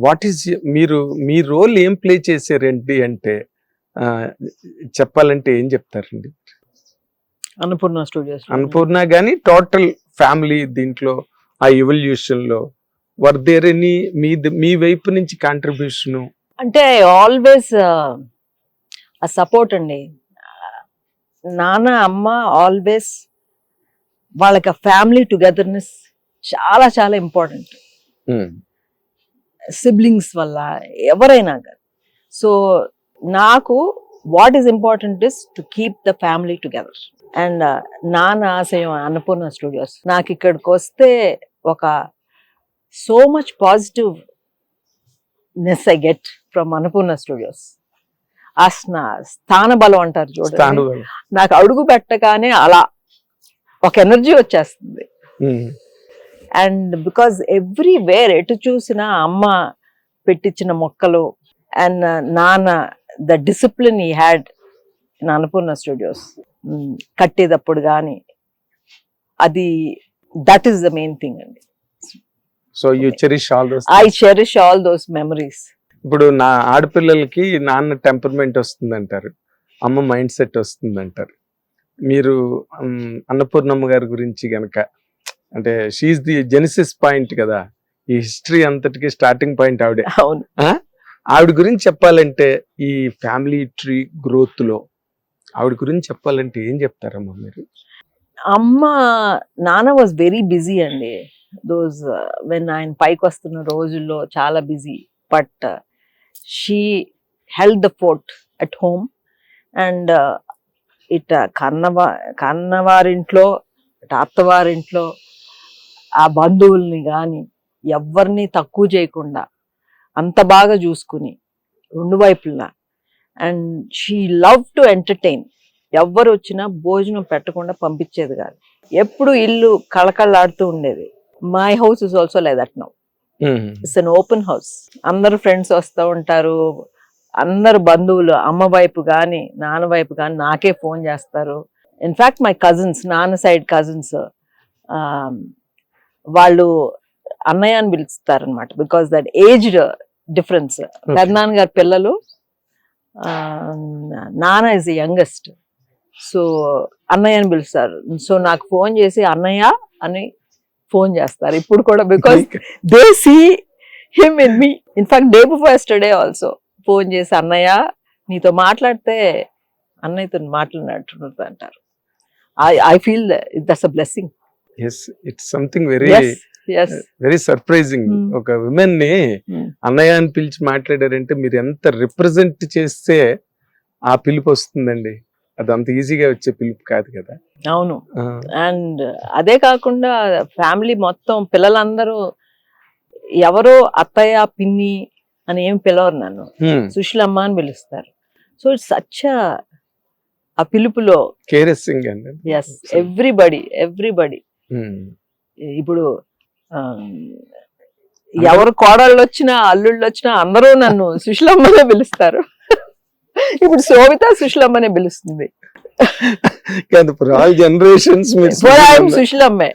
What is మీరు మీ role ఏం play చేశారండి అంటే చెప్పాలంటే ఏం చెప్తారండి? అన్నపూర్ణ స్టూడియోస్ అన్నపూర్ణ గానీ టోటల్ ఫ్యామిలీ దీంట్లో ఆ ఎవల్యూషన్ లో వర్ దేర్ ఎనీ మీ వైపు నుంచి కాంట్రిబ్యూషన్? అంటే ఆల్వేస్ ఆ సపోర్ట్ అండి. నాన్న అమ్మ ఆల్వేస్ వాళ్ళకి ఫ్యామిలీ టుగెదర్నెస్ చాలా చాలా ఇంపార్టెంట్. సిబ్లింగ్స్ వల్ల ఎవరైనా కాదు. సో నాకు what is important is to keep the family together. And నాన్న ఆశయం అన్నపూర్ణ స్టూడియోస్. నాకు ఇక్కడికి వస్తే ఒక so much positiveness I get from Annapurna studios. ఆ స్థాన బలం అంటారు చూడండి, నాకు అడుగు పెట్టగానే అలా ఒక ఎనర్జీ వచ్చేస్తుంది. అండ్ బికాజ్ ఎవ్రీవేర్ ఎటు చూసినా అమ్మ పెట్టించిన మొక్కలు అండ్ నాన్న the discipline he had in Annapurna Studios. కట్టేటప్పుడు కానీ అది that is the main thing అండి. So you cherish all those. I cherish all those memories. ఇప్పుడు నా ఆడపిల్లలకి నాన్న టెంపర్మెంట్ వస్తుందంటారు, అమ్మ మైండ్ సెట్ వస్తుందంటారు. మీరు అన్నపూర్ణమ్మ గారి గురించి గనక అంటే షీఈస్ ది జెనిసిస్ పాయింట్ కదా, ఈ హిస్టరీ అంతటికి స్టార్టింగ్ పాయింట్ ఆవిడే. అవును. ఆవిడ గురించి చెప్పాలంటే ఈ ఫ్యామిలీ ట్రీ గ్రోత్ లో ఆవిడ గురించి చెప్పాలంటే ఏం చెప్తారమ్మా మీరు? అమ్మ నాన్న వాజ్ వెరీ బిజీ అండి. దోస్ వెన్ ఆయన పైకి వస్తున్న రోజుల్లో చాలా busy. But she held the fort at home. And it కన్నవారింట్లో ఇటు అత్తవారింట్లో ఆ బంధువుల్ని కానీ ఎవరిని తక్కువ చేయకుండా అంత బాగా చూసుకుని రెండు వైపులా. And she love to entertain. ఎవ్వరు వచ్చినా భోజనం పెట్టకుండా పంపించేది కాదు. ఎప్పుడు ఇల్లు కళకళలాడుతూ ఉండేది. My house is also like that now. It's an open house. అందరు ఫ్రెండ్స్ వస్తూ ఉంటారు, అందరు బంధువులు అమ్మ వైపు కానీ నాన్న వైపు కానీ నాకే ఫోన్ చేస్తారు. ఇన్ఫాక్ట్ మై కజిన్స్, నాన్న సైడ్ కజిన్స్, వాళ్ళు అన్నయ్య అని పిలుస్తారనమాట. Because that aged difference. పెద్దనాన్న గారి పిల్లలు, నాన్న ఇస్ ది యంగెస్ట్, సో అన్నయ్య అని పిలుస్తారు. సో నాకు ఫోన్ చేసి అన్నయ్య అని ఫోన్ చేస్తారు ఇప్పుడు కూడా. Because they see him in me. In fact day before yesterday also phone చేసి అన్నయ్య నీతో మాట్లాడితే అన్నయ్యతో మాట్లాడినట్టు అంటారు. I feel that's a blessing. Yes, it's something very yes. very surprising. ఒక విమెన్ ని అన్నయ్య అని పిలిచి మాట్లాడారంటే మీరు ఎంత రిప్రజెంట్ చేస్తే ఆ పిలుపు వస్తుందండి. అది అంత ఈజీగా వచ్చే పిలుపు కాదు కదా. అవును. అండ్ అదే కాకుండా ఫ్యామిలీ మొత్తం పిల్లలందరూ ఎవరో అత్తయ్య పిన్ని అని ఏం పిలవరు, నన్ను సుశీలమ్మ అని పిలుస్తారు. సో ఇట్స్ సచ్ ఆ పిలుపులో కేరింగ్ అండి. Yes, everybody. ఇప్పుడు ఎవరు కోడళ్ళు వచ్చినా అల్లుళ్ళు వచ్చినా అందరూ నన్ను సుశీలమ్మనే పిలుస్తారు. ఇప్పుడు శోభిత సుశీలమ్మనే పిలుస్తుంది. జనరేషన్స్ సుశీలమ్మే.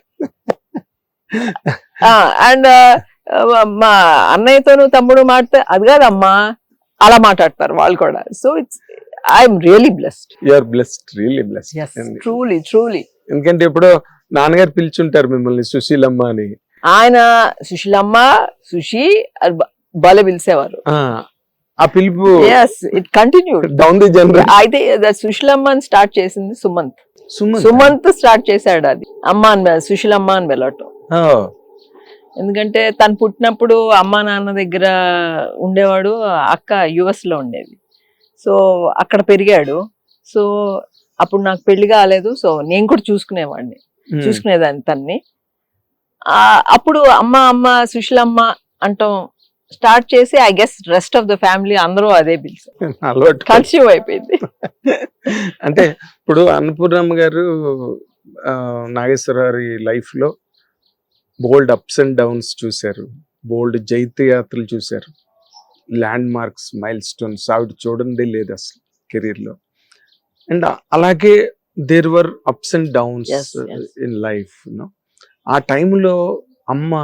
అండ్ మా అన్నయ్యతోనూ తమ్ముడు మాట్లాడితే అది కాదమ్మా అలా మాట్లాడతారు వాళ్ళు కూడా. So it's I'm really blessed. You are blessed, really blessed. Truly. ఎందుకంటే ఇప్పుడు నాన్నగారు పిలుచుంటారు మిమ్మల్ని సుశీలమ్మ అని. ఆయన సుశీలమ్మ, సుషి బాలే పిలిచేవారు. ఆ పిలుపు it continued down the generation. అయితే సుశీలమ్మ అని స్టార్ట్ చేసింది సుమంత్ స్టార్ట్ చేశాడు అది. అమ్మ అని సుశీలమ్మ అని వెళ్ళటం. ఎందుకంటే తను పుట్టినప్పుడు అమ్మ నాన్న దగ్గర ఉండేవాడు, అక్క యుఎస్ లో ఉండేది. సో అక్కడ పెరిగాడు. సో అప్పుడు నాకు పెళ్లి కాలేదు. సో నేను కూడా చూసుకునేదాన్ని తన్ని. అప్పుడు అమ్మ సుశీలమ్మ అంటాం స్టార్ట్ చేసి I guess rest of the family అందరూ అదే పిలిచారు. కన్స్యూమ్ అయిపోయింది. అంటే ఇప్పుడు అన్నపూర్ణమ్మ గారు నాగేశ్వరరావు లైఫ్ లో బోల్డ్ అప్స్ అండ్ డౌన్స్ చూశారు, బోల్డ్ జైత్రయాత్రలు చూశారు, ల్యాండ్ మార్క్స్, మైల్ స్టోన్స్ ఆవిడ చూడండి లేదు అసలు కెరీర్ లో. అండ్ అలాగే there were ups and downs in life. ఆ టైంలో అమ్మ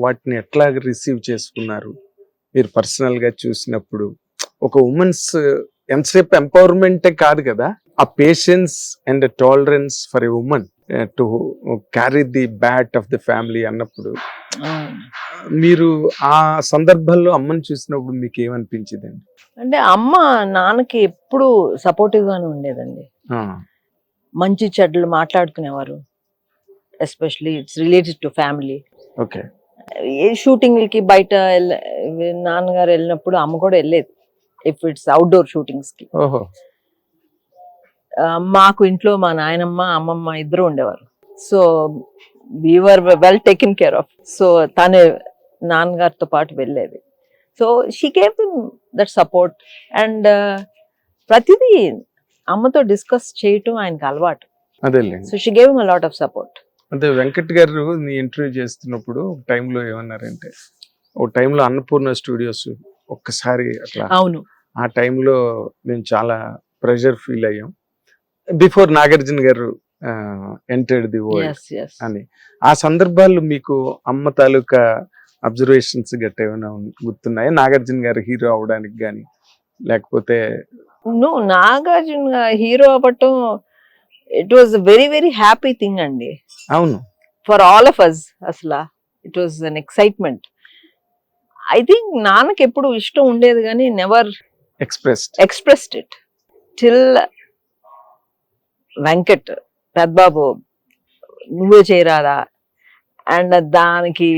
వాటిని ఎట్లా రిసీవ్ చేసుకున్నారు, మీరు పర్సనల్ గా చూసినప్పుడు ఒక ఉమెన్స్ ఎంతసేపు ఎంపవర్మెంటే కాదు కదా, ఆ patience and tolerance for a women to carry the bat of the family అన్నప్పుడు మీరు ఆ సందర్భంలో అమ్మని చూసినప్పుడు మీకు ఏమనిపించిందండి? అంటే అమ్మ నాన్నకి ఎప్పుడు సపోర్టివ్ గానే ఉండేదండి. ఆ, మంచి చెడ్డలు మాట్లాడుకునేవారు. Especially it's related to family. Okay. ఏ షూటింగ్లకి బయట నాన్నగారు వెళ్ళినప్పుడు అమ్మ కూడా వెళ్ళేది. ఇఫ్ ఇట్స్ అవుట్డోర్ షూటింగ్స్ కి. ఓహో. మాకు ఇంట్లో మా నాయనమ్మ అమ్మమ్మ ఇద్దరు ఉండేవారు. So we're well taken care of. So తనే నాన్నగారితో పాటు వెళ్ళేది. So she gave him that support. And ప్రతిదీ అమ్మతో డిస్కస్ చేయటం ఆయనకు అలవాటు. అదేలేండి. So she gave him a lot of support. అదే వెంకట్ గారు నీ ఇంటర్వ్యూ చేస్తున్నప్పుడు ఒక టైంలో ఏమన్నారంటే, ఒక టైంలో అన్నపూర్ణ స్టూడియోస్ ఒక్కసారి అట్లా, అవును, ఆ టైంలో మేము చాలా ప్రెషర్ ఫీల్ అయ్యాం బిఫోర్ నాగార్జున గారు entered the world yes yes. అని. ఆ సందర్భాల్లో మీకు అమ్మ తాలూకా అబ్జర్వేషన్స్ గట్ట ఏమైనా గుర్తున్నాయా? నాగార్జున గారు హీరో అవడానికి కానీ, లేకపోతే నువ్వు నాగార్జున హీరో అవ్వటం it was very very happy thing అండి అవును ఫర్ ఆల్ ఆఫ్ అస్. అసలు it was an excitement. I think నాన్నకి ఎప్పుడు ఇష్టం ఉండేది కానీ never expressed it till Venkat పెద్దబాబు నువ్వే చేయరాదా. అండ్ దానికి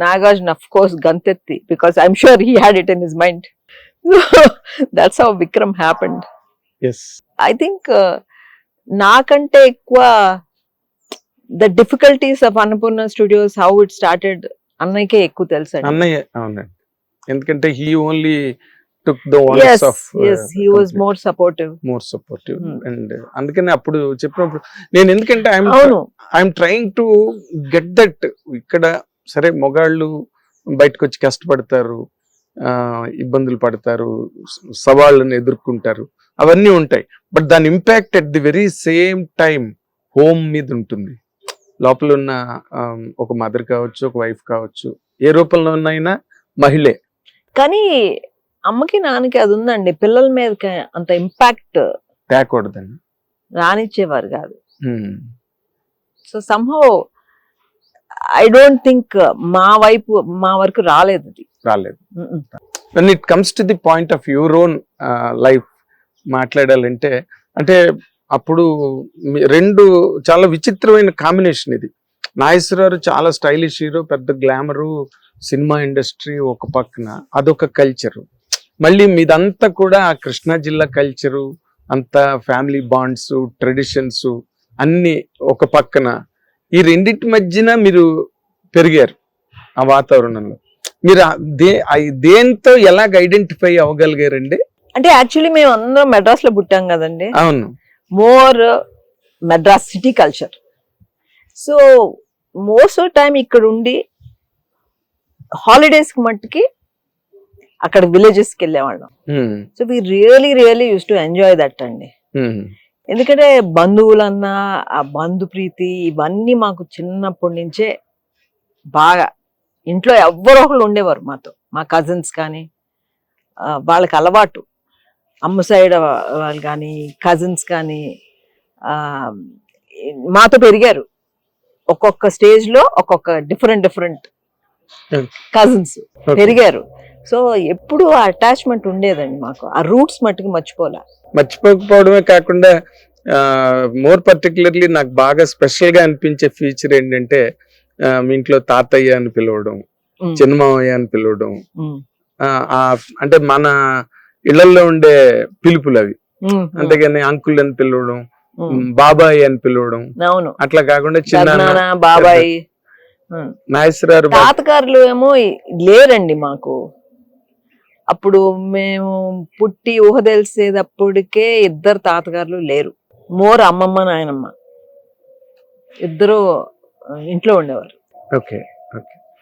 నాగార్జున అఫ్ కోర్స్ గంతెత్తి, because I'm sure he had it in his mind. That's how Vikram happened. I think నాకంటే ఎక్కువ the difficulties of Annapurna Studios, how it started అన్నయ్యకే ఎక్కువ తెలుసు. అన్నయ్య అవునండి, ఎందుకంటే he only took the onus yes of yes he was more supportive and అందుకని అప్పుడు చెప్పినప్పుడు నేను ఎందుకంటే అవును I'm trying to get that. ఇక్కడ సరే మొగాళ్ళు బయటకు వచ్చి కష్టపడతారు, ఇబ్బందులు పడతారు, సవాళ్ళను ఎదుర్కొంటారు, అవన్నీ ఉంటాయి. బట్ దాని impact at the very same time home మీద ఉంటుంది. లోపల ఉన్న ఒక మదర్ కావచ్చు, ఒక వైఫ్ కావచ్చు, ఏ రూపంలో ఉన్నైనా మహిళే. కానీ అమ్మకి నాన్నకి అది ఉందండి, పిల్లల మీద అంత ఇంపాక్ట్ తేకూడదండి, రానిచ్చేవారు కాదు. So somehow I don't think మా వరకు రాలేదు. when it comes to the point of your own life మాట్లాడాలంటే, అంటే అప్పుడు రెండు చాలా విచిత్రమైన కాంబినేషన్ ఇది. నాగేశ్వరరావు చాలా స్టైలిష్ హీరో, పెద్ద గ్లామరు, సినిమా ఇండస్ట్రీ ఒక పక్కన, అదొక కల్చరు. మళ్ళీ మీదంతా కూడా ఆ కృష్ణా జిల్లా కల్చరు, అంతా ఫ్యామిలీ బాండ్స్, ట్రెడిషన్స్ అన్ని ఒక పక్కన. ఈ రెండింటి మధ్యన మీరు పెరిగారు ఆ వాతావరణంలో. మీరు దేంతో ఎలాగ ఐడెంటిఫై అవ్వగలిగారండి? అంటే యాక్చువల్లీ మేము అందరం మెడ్రాస్ లో పుట్టాం కదండి. అవును, more Madras city culture. So most of time ఇక్కడ ఉండి హాలిడేస్ కి మట్టుకి అక్కడ విలేజెస్ కి వెళ్ళేవాళ్ళం. So we really use to enjoy that అండి. ఎందుకంటే బంధువులన్నా ఆ బంధు ప్రీతి ఇవన్నీ మాకు చిన్నప్పటి నుంచే బాగా. ఇంట్లో ఎవ్వరో ఒకళ్ళు ఉండేవారు మాతో, మా కజిన్స్ కానీ, వాళ్ళకి అలవాటు. అమ్మ సైడ్ వాళ్ళు కానీ కజిన్స్ కానీ మాతో పెరిగారు. ఒక్కొక్క స్టేజ్ లో ఒక్కొక్క డిఫరెంట్ కజిన్స్ పెరిగారు. సో ఎప్పుడు అటాచ్మెంట్ ఉండేదండి మాకు. ఆ రూట్స్ మట్టుకు మర్చిపోకపోవడమే కాకుండా మోర్ పర్టికులర్లీ నాకు బాగా స్పెషల్ గా అనిపించే ఫీచర్ ఏంటంటే, మీ ఇంట్లో తాతయ్య అని పిలవడం, చిన్నమావయ్య అని పిలవడం, అంటే మన ఇళ్లలో ఉండే పిలుపులు అవి. అంతేగాని అంకుల్ అని పిలవడం, బాబాయ్ అని పిలవడం, అట్లా కాకుండా చిన్న బాబాయ్. నాగేశ్వరరావు తాతగారులు ఏమో లేరండి మాకు. అప్పుడు మేము పుట్టి ఊహ తెలిసేటప్పటికే 2 తాతగారులు లేరు. మోర్ అమ్మమ్మ నాయనమ్మ ఇద్దరు ఇంట్లో ఉండేవారు. ఓకే.